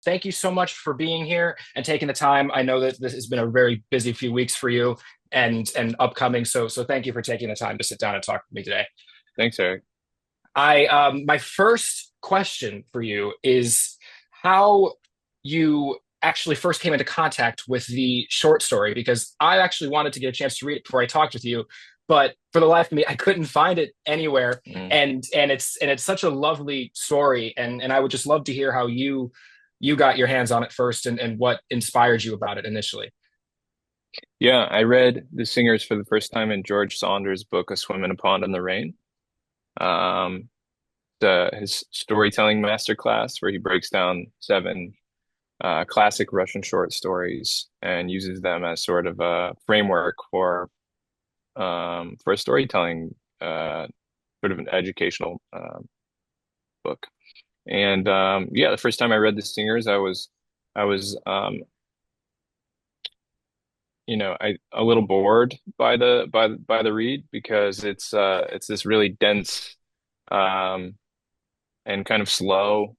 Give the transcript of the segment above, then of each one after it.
thank you so much for being here and taking the time. I know that this has been a very busy few weeks for you and upcoming. So thank you for taking the time to sit down and talk with me today. Thanks, Eric. I my first question for you is how you actually first came into contact with the short story, because I actually wanted to get a chance to read it before I talked with you, but for the life of me I couldn't find it anywhere. Mm. And it's such a lovely story, and I would just love to hear how you got your hands on it first, and what inspired you about it initially. Yeah, I read The Singers for the first time in George Saunders' book, A Swim in a Pond in the Rain. Um, his storytelling masterclass where he breaks down seven classic Russian short stories and uses them as sort of a framework for a storytelling sort of an educational book. And yeah, the first time I read The Singers, I was a little bored by the read because it's this really dense um and kind of slow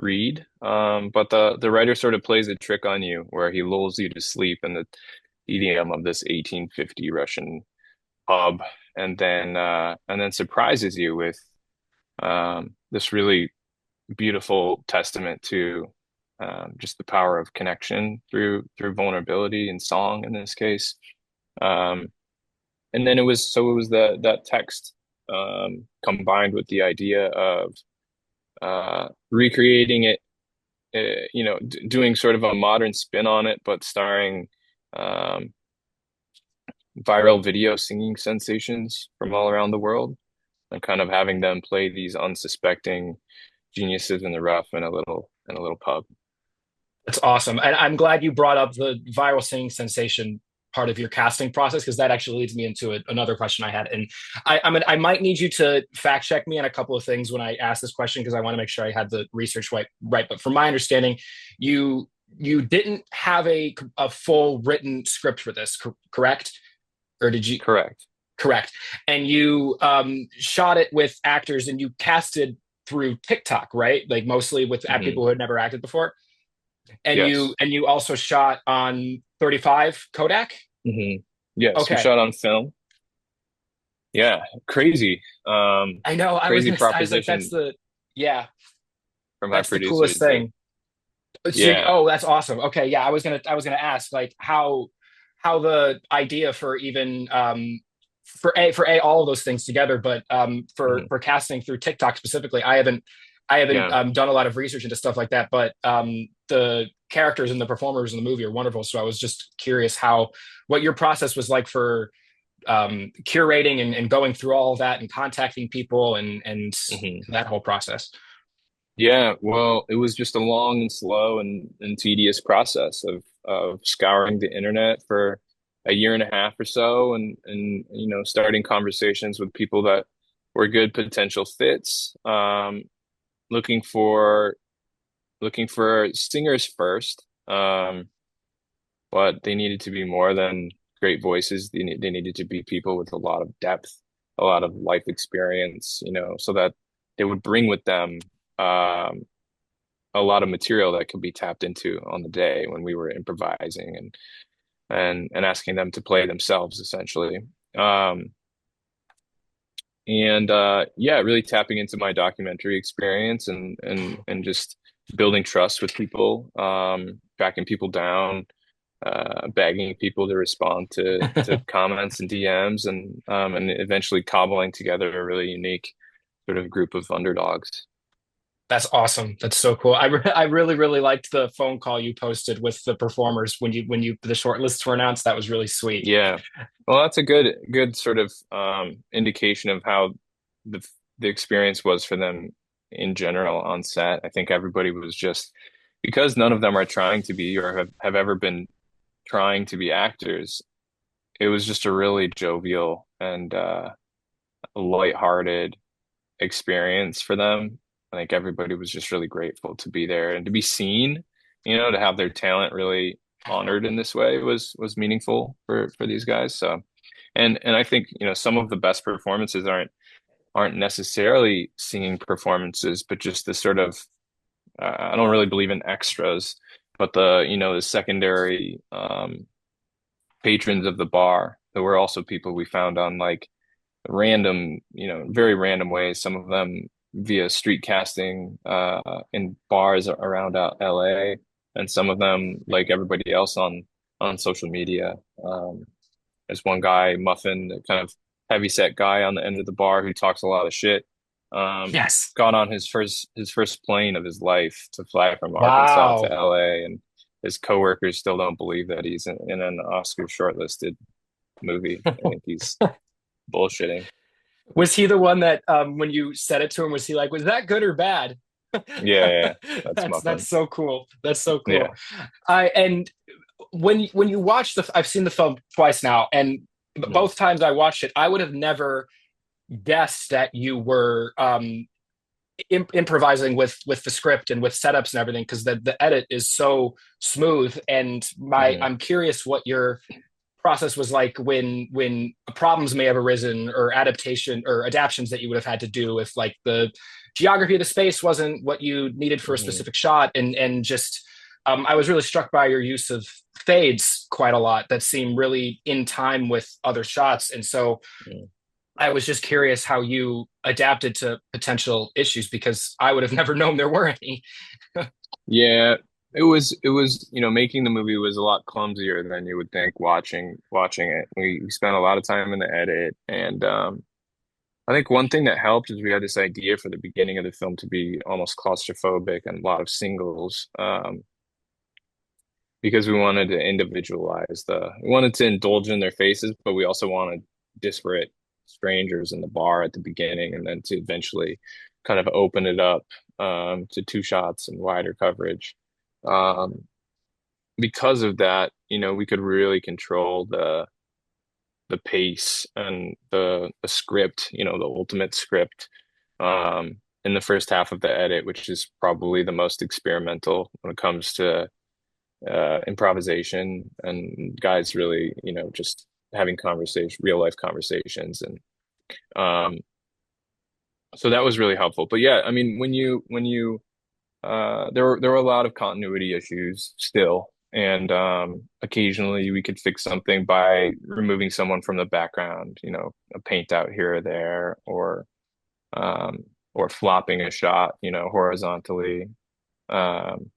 read. But the writer sort of plays a trick on you where he lulls you to sleep in the EDM of this 1850 Russian pub, and then surprises you with this really beautiful testament to just the power of connection through vulnerability and song in this case. Um, and then it was that text combined with the idea of recreating it, doing sort of a modern spin on it, but starring um, viral video singing sensations from all around the world, and kind of having them play these unsuspecting geniuses in the rough in a little pub. That's awesome. And I'm glad you brought up the viral singing sensation part of your casting process, because that actually leads me into another question I had. And I might need you to fact check me on a couple of things when I ask this question, because I want to make sure I had the research right. But from my understanding, you didn't have a full written script for this, correct? Or did you? Correct. Correct. And you shot it with actors, and you casted through TikTok, right? Like mostly with Hmm. people who had never acted before. And you Yes. and you also shot on 35 Kodak? Hmm. Yes, we Okay. shot on film. Yeah, crazy. I know. Crazy I was like, proposition yeah, from our that's the coolest producers, but thing. yeah, Oh, that's awesome. Okay, yeah, I was gonna ask like how the idea for even for all of those things together, but hmm, for casting through TikTok specifically, I haven't yeah, done a lot of research into stuff like that, but the characters and the performers in the movie are wonderful. So I was just curious how what your process was like for curating and going through all of that and contacting people and hmm, that whole process. yeah. Well, it was just a long and slow and tedious process of scouring the internet for a year and a half or so, and starting conversations with people that were good potential fits. Looking for looking for singers first, but they needed to be more than great voices. They needed to be people with a lot of depth, a lot of life experience, so that they would bring with them um, a lot of material that could be tapped into on the day when we were improvising and asking them to play themselves essentially. Um, and yeah, really tapping into my documentary experience and just building trust with people, tracking people down, begging people to respond to comments and DMs, and eventually cobbling together a really unique sort of group of underdogs. That's awesome. That's so cool. I really liked the phone call you posted with the performers when you the short lists were announced. That was really sweet. Yeah. Well, that's a good sort of indication of how the the experience was for them in general on set. I think everybody was just because none of them are trying to be or have ever been trying to be actors. It was just a really jovial and lighthearted experience for them. I think everybody was just really grateful to be there and to be seen, to have their talent really honored in this way was meaningful for these guys. So, and I think, some of the best performances aren't necessarily singing performances, but just the sort of I don't really believe in extras, but the secondary patrons of the bar, there were also people we found on like random, very random ways, some of them via street casting in bars around LA, and some of them like everybody else on social media. There's one guy, Muffin, the kind of heavy set guy on the end of the bar who talks a lot of shit. Yes. Got on his first plane of his life to fly from Arkansas to Wow. LA, and his coworkers still don't believe that he's in an Oscar shortlisted movie. I think he's bullshitting. Was he the one that when you said it to him, was he like, was that good or bad? Yeah, yeah, that's That's Muffin. so cool. That's so cool. Yeah. And when you watch I've seen the film twice now, and Mm, both times I watched it, I would have never guessed that you were improvising with the script and with setups and everything, because the edit is so smooth. And mhm, I'm curious what your process was like when problems may have arisen, or adaptation or adaptions that you would have had to do if like the geography of the space wasn't what you needed for a mhm, specific shot. And just I was really struck by your use of fades quite a lot that seem really in time with other shots. And so mhm. I was just curious how you adapted to potential issues, because I would have never known there were any. Yeah, it was, making the movie was a lot clumsier than you would think watching it. We spent a lot of time in the edit, and I think one thing that helped is we had this idea for the beginning of the film to be almost claustrophobic and a lot of singles, because we wanted to indulge in their faces, but we also wanted disparate strangers in the bar at the beginning, and then to eventually kind of open it up to two shots and wider coverage. Um, because of that, we could really control the pace and the script, the ultimate script, in the first half of the edit, which is probably the most experimental when it comes to improvisation and guys really, just having real life conversations. And um, so that was really helpful. But yeah, I mean, there were a lot of continuity issues still. And occasionally we could fix something by removing someone from the background, a paint out here or there, um, or flopping a shot, horizontally. Um,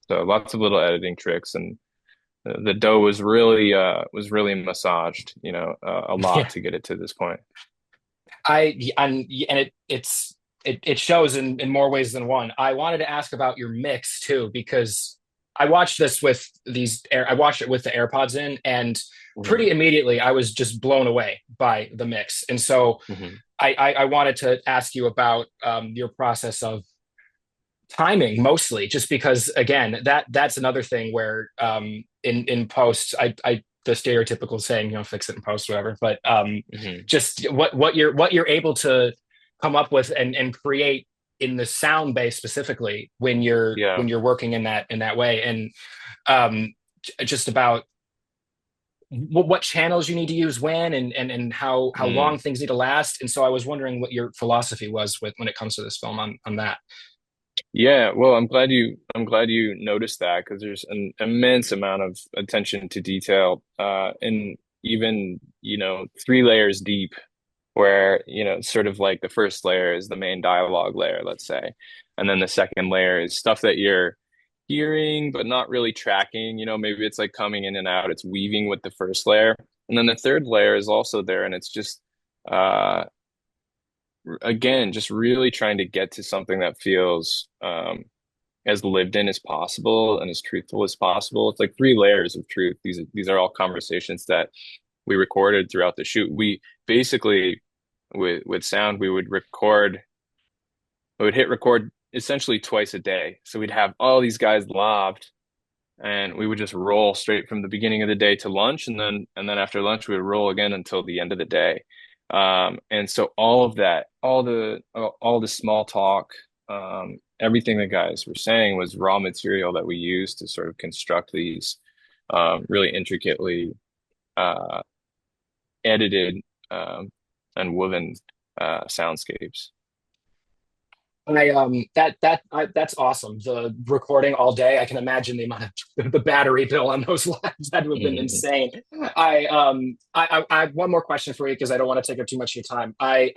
so lots of little editing tricks, and the dough was really massaged, a lot Yeah. to get it to this point. And it shows in more ways than one. I wanted to ask about your mix too, because I watched it with the AirPods in, and Hmm. pretty immediately I was just blown away by the mix. And so Hmm. I wanted to ask you about your process of timing, mostly just because, again, that's another thing where in post, I the stereotypical saying, fix it in post, whatever. But Hmm. just what you're able to come up with and create in the sound base specifically when you're Yeah. when you're working in that way. And um just about what channels you need to use when, and how long Mm. things need to last. And so I was wondering what your philosophy was with when it comes to this film on that. Yeah, well, I'm glad you noticed that because there's an immense amount of attention to detail, and even, three layers deep, where, it's sort of like the first layer is the main dialogue layer, let's say. And then the second layer is stuff that you're hearing but not really tracking, maybe it's like coming in and out, it's weaving with the first layer. And then the third layer is also there, and it's just uh again, just really trying to get to something that feels as lived in as possible and as truthful as possible. It's like three layers of truth. These are all conversations that we recorded throughout the shoot. We basically, with sound, we would hit record essentially twice a day. So we'd have all these guys lobbed, and we would just roll straight from the beginning of the day to lunch, and then after lunch we would roll again until the end of the day. And so all of that, all the small talk, everything the guys were saying was raw material that we used to sort of construct these really intricately uh, edited, um, and woven soundscapes. That's awesome. The recording all day. I can imagine the amount of the battery bill on those labs. That would have been Mhm. insane. I have one more question for you because I don't want to take up too much of your time. I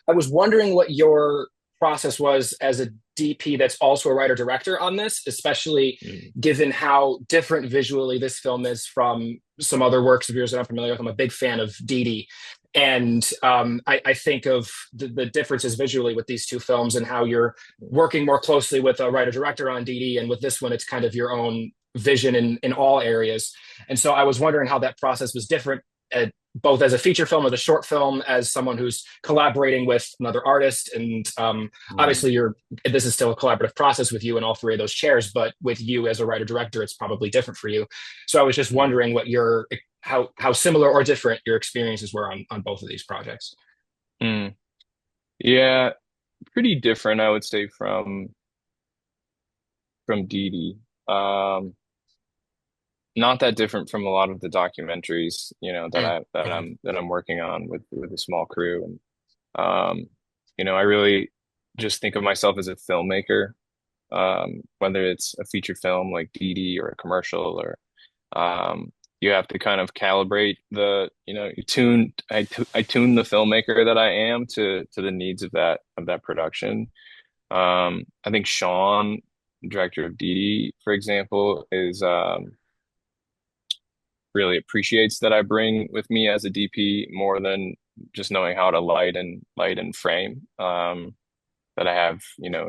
was wondering what your process was as a DP that's also a writer director on this, especially Mhm. given how different visually this film is from some other works of yours that I'm familiar with. I'm a big fan of Dee Dee. And I think of the differences visually with these two films and how you're working more closely with a writer director on Dee Dee. And with this one, it's kind of your own vision in all areas. And so I was wondering how that process was different both as a feature film or the short film as someone who's collaborating with another artist and Mhm. obviously you're this is still a collaborative process with you in all three of those chairs, but with you as a writer director it's probably different for you. So I was just Mhm. wondering what your how similar or different your experiences were on both of these projects. Mm. Yeah, pretty different, I would say, from Dee Dee. Not that different from a lot of the documentaries, that I'm working on with a small crew. And I really just think of myself as a filmmaker, whether it's a feature film like Dee Dee or a commercial or you have to kind of calibrate I tune the filmmaker that I am to the needs of that production. I think Sean, director of Dee Dee, for example, is really appreciates that I bring with me as a DP more than just knowing how to light and frame. That I have,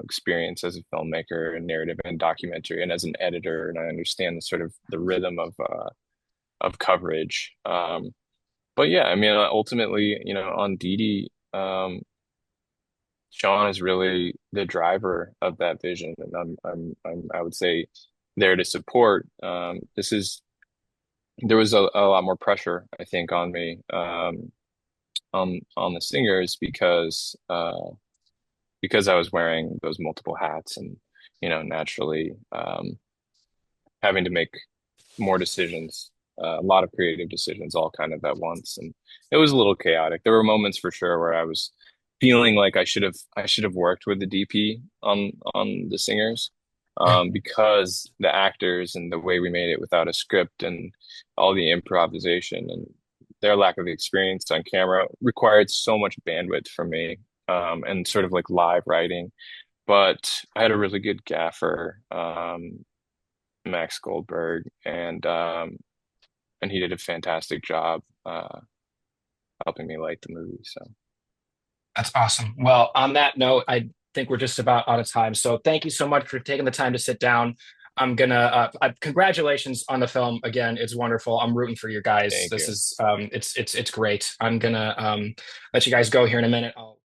experience as a filmmaker and narrative and documentary and as an editor, and I understand the sort of the rhythm of coverage. But yeah, I mean, ultimately, on Dee Dee, Sean is really the driver of that vision, and I would say there to support. There was a lot more pressure, I think, on me on the singers because I was wearing those multiple hats and naturally having to make more decisions, a lot of creative decisions all kind of at once, and it was a little chaotic. There were moments for sure where I was feeling like I should have worked with the DP on the singers. Because the actors and the way we made it without a script and all the improvisation and their lack of experience on camera required so much bandwidth from me, and sort of like live writing. But I had a really good gaffer, Max Goldberg, and he did a fantastic job helping me light the movie. So That's awesome. Well, on that note, I think we're just about out of time. So thank you so much for taking the time to sit down. I'm gonna congratulations on the film again. It's wonderful. I'm rooting for you guys. thank This you. is it's great. I'm gonna let you guys go here in a minute. I'll